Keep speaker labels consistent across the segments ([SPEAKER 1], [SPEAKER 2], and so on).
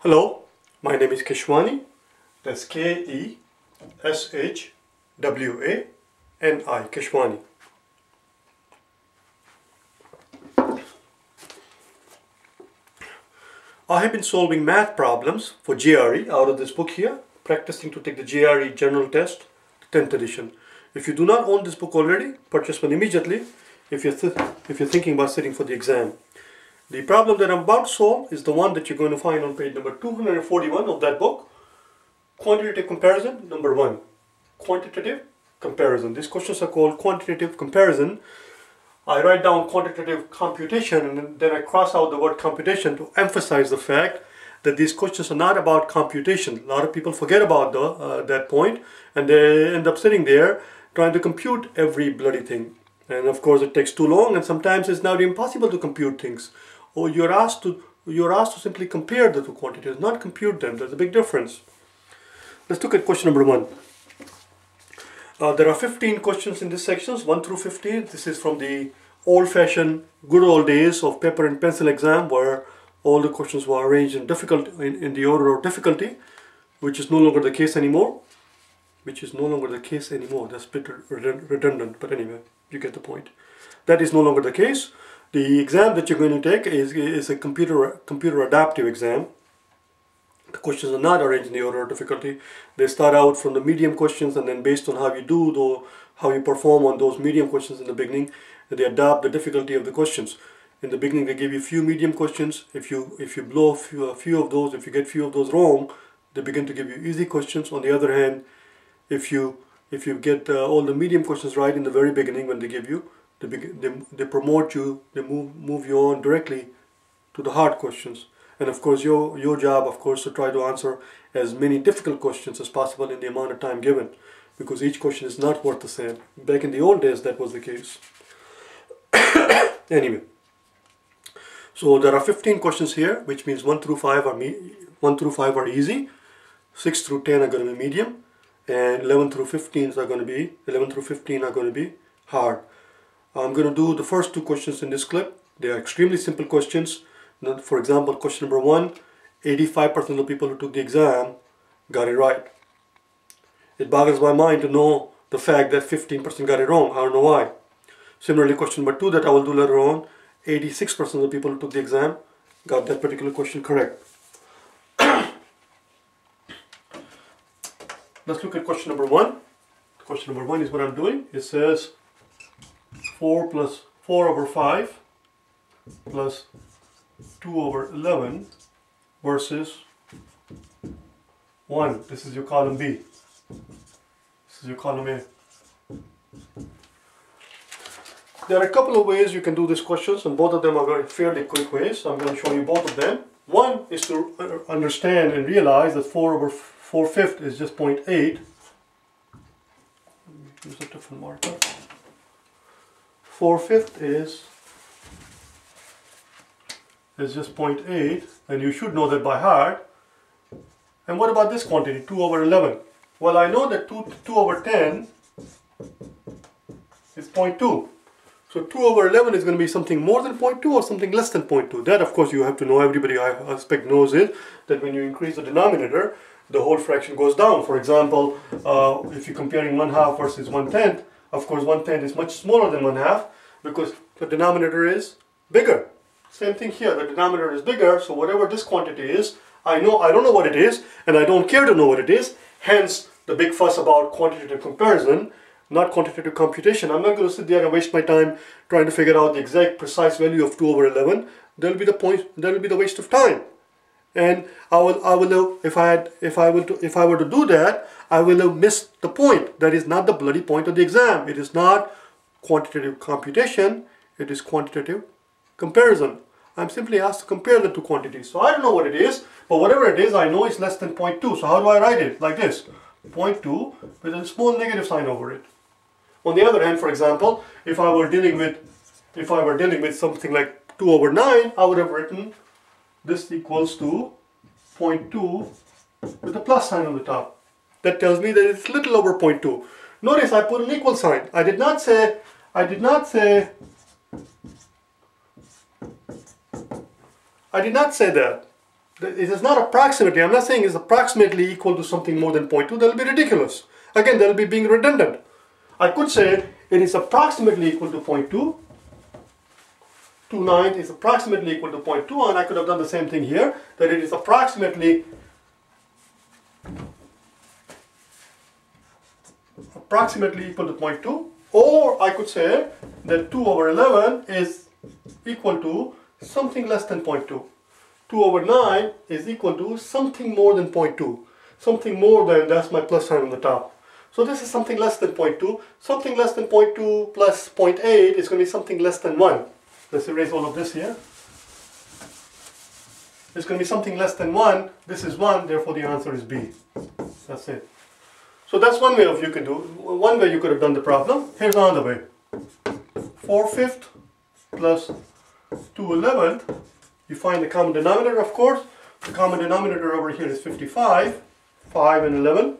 [SPEAKER 1] Hello, my name is Keshwani. That's K-E-S-H-W-A-N-I, Keshwani. I have been solving math problems for GRE out of this book here, practicing to take the GRE General Test, 10th edition. If you do not own this book already, purchase one immediately if you're thinking about sitting for the exam. The problem that I'm about to solve is the one that you're going to find on page number 241 of that book. Quantitative comparison, number 1. Quantitative comparison. These questions are called quantitative comparison. I write down quantitative computation and then I cross out the word computation to emphasize the fact that these questions are not about computation. A lot of people forget about that point and they end up sitting there trying to compute every bloody thing. And of course it takes too long and sometimes it's now impossible to compute things. Or you're asked to simply compare the two quantities, not compute them. There's a big difference. Let's look at question number 1. There are 15 questions in this section, 1 through 15. This is from the old-fashioned, good old days of paper and pencil exam, where all the questions were arranged in the order of difficulty, which is no longer the case anymore. That's a bit redundant, but anyway, you get the point. That is no longer the case. The exam that you're going to take is a computer adaptive exam. The questions are not arranged in the order of difficulty. They start out from the medium questions, and then based on how you perform on those medium questions in the beginning, they adapt the difficulty of the questions. In the beginning, they give you a few medium questions. If you blow a few of those, if you get few of those wrong, they begin to give you easy questions. On the other hand, if you get all the medium questions right in the very beginning when they give you, they promote you, they move you on directly to the hard questions. And of course your job, of course, to try to answer as many difficult questions as possible in the amount of time given, because each question is not worth the same. Back in the old days that was the case. Anyway, so there are 15 questions here, which means 1 through 5 are easy, 6 through 10 are going to be medium, and 11 through 15 are going to be hard. I'm going to do the first 2 questions in this clip. They are extremely simple questions. For example, question number 1, 85% of the people who took the exam got it right. It boggles my mind to know the fact that 15% got it wrong. I don't know why. Similarly, question number 2 that I will do later on, 86% of the people who took the exam got that particular question correct. Let's look at question number 1. Question number 1 is what I'm doing. It says 4 over 5 plus 2 over 11 versus 1. This is your column B. This is your column A. There are a couple of ways you can do these questions, and both of them are very fairly quick ways. So I'm going to show you both of them. One is to understand and realize that 4 over 4/5 is just 0.8. Use a different marker. 4/5 is just 0.8, and you should know that by heart. And what about this quantity, 2 over 11? Well, I know that 2 over 10 is 0.2. So 2 over 11 is going to be something more than 0.2 or something less than 0.2. That, of course, you have to know. Everybody, I expect, knows it, that when you increase the denominator, the whole fraction goes down. For example, if you're comparing 1/2 versus 1/10, of course 1/10 is much smaller than 1/2 because the denominator is bigger. Same thing here, the denominator is bigger, so whatever this quantity is, I don't know what it is, and I don't care to know what it is. Hence the big fuss about quantitative comparison, not quantitative computation. I'm not going to sit there and waste my time trying to figure out the exact precise value of 2 over 11. That'll be the waste of time. And if I were to do that, I will have missed the point. That is not the bloody point of the exam. It is not quantitative computation, it is quantitative comparison. I'm simply asked to compare the two quantities. So I don't know what it is, but whatever it is, I know it's less than 0.2. So how do I write it? Like this, 0.2 with a small negative sign over it. On the other hand, for example, if I were dealing with something like 2 over 9, I would have written this equals to 0.2 with a plus sign on the top. That tells me that it's little over 0.2. Notice I put an equal sign. I did not say that. It is not approximately. I'm not saying it's approximately equal to something more than 0.2. That will be ridiculous. Again, that will be being redundant. I could say it is approximately equal to 0.2. 2/9 is approximately equal to 0.2, and I could have done the same thing here, that it is approximately equal to 0.2, or I could say that 2/11 is equal to something less than 0.2. 2/9 is equal to something more than 0.2. Something more than, that's my plus sign on the top. So this is something less than 0.2. Something less than 0.2 plus 0.8 is going to be something less than 1. Let's erase all of this here. It's going to be something less than 1. This is 1, therefore the answer is B. That's it. So that's one way of you can do. One way you could have done the problem. Here's another way. 4/5 plus 2/11. You find the common denominator, of course. The common denominator over here is 55. 5 and 11.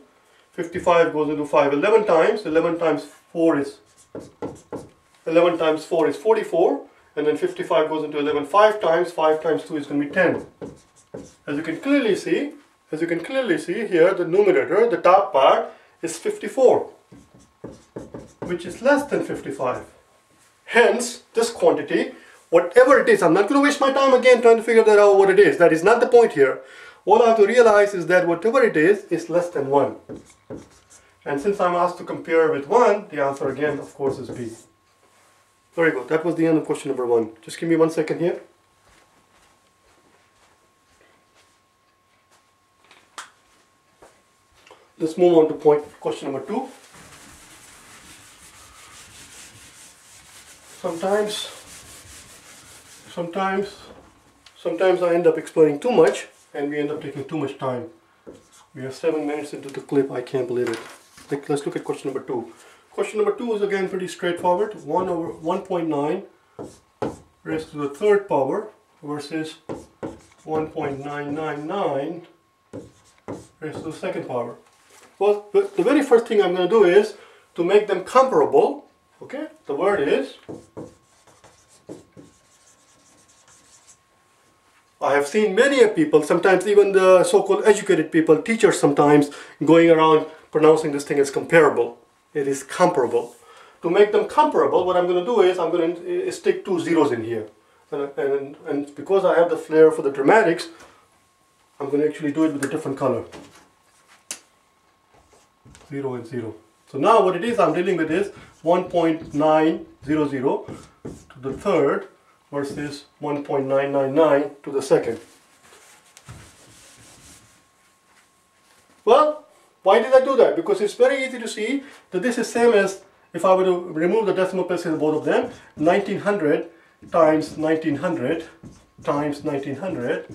[SPEAKER 1] 55 goes into 5 11 times. 11 times 4 is 44. And then 55 goes into 11 5 times. 5 times 2 is going to be 10. As you can clearly see here, the numerator, the top part, is 54, which is less than 55. Hence, this quantity, whatever it is, I'm not going to waste my time again trying to figure that out what it is. That is not the point here. All I have to realize is that whatever it is less than 1. And since I'm asked to compare with 1, the answer again, of course, is B. Very good. That was the end of question number 1. Just give me 1 second here. Let's move on to question number 2. Sometimes I end up explaining too much and we end up taking too much time. We are 7 minutes into the clip. I can't believe it. Let's look at question number 2. Question number 2 is again pretty straightforward. 1/1.9 raised to the third power versus 1.999 raised to the second power. Well, the very first thing I'm going to do is to make them comparable. Okay, the word is, I have seen many people, sometimes even the so-called educated people, teachers sometimes, going around pronouncing this thing as comparable. It is comparable. To make them comparable, what I'm going to do is I'm going to stick 2 zeros in here. And because I have the flair for the dramatics, I'm going to actually do it with a different color. 0 and 0. So now what it is I'm dealing with is 1.900 to the third versus 1.999 to the second. Well, why did I do that? Because it's very easy to see that this is same as if I were to remove the decimal places of both of them. 1900 times 1900 times 1900.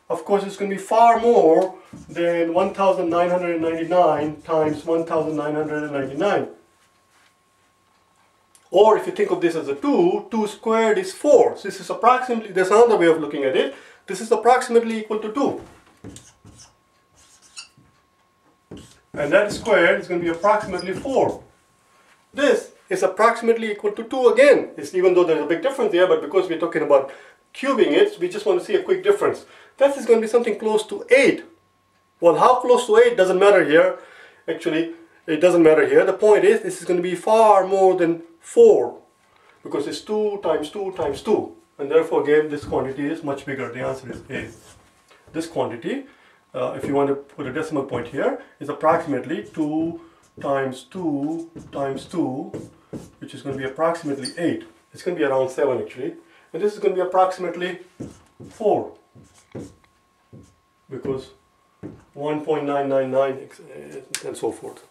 [SPEAKER 1] Of course, it's going to be far more than 1999 times 1999. Or if you think of this as a 2, 2 squared is 4. So this is approximately, there's another way of looking at it. This is approximately equal to 2. And that squared is going to be approximately 4. This is approximately equal to 2 again. It's, even though there's a big difference there, but because we're talking about cubing it, we just want to see a quick difference. That is going to be something close to 8. Well, how close to 8 doesn't matter here. Actually, it doesn't matter here. The point is, this is going to be far more than 4. Because it's 2 times 2 times 2. And therefore, again, this quantity is much bigger. The answer is A. This quantity, if you want to put a decimal point here, is approximately 2 times 2 times 2, which is going to be approximately 8. It's going to be around 7 actually. And this is going to be approximately 4. Because 1.999 and so forth.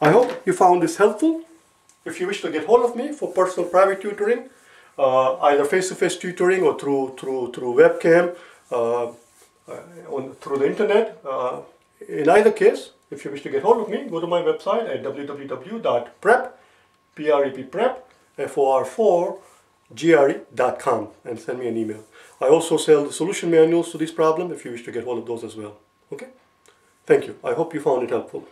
[SPEAKER 1] I hope you found this helpful. If you wish to get hold of me for personal private tutoring, either face-to-face tutoring or through webcam, through the internet, in either case, if you wish to get hold of me, go to my website at www.prep4gre.com and send me an email. I also sell the solution manuals to this problem if you wish to get hold of those as well. Okay? Thank you. I hope you found it helpful.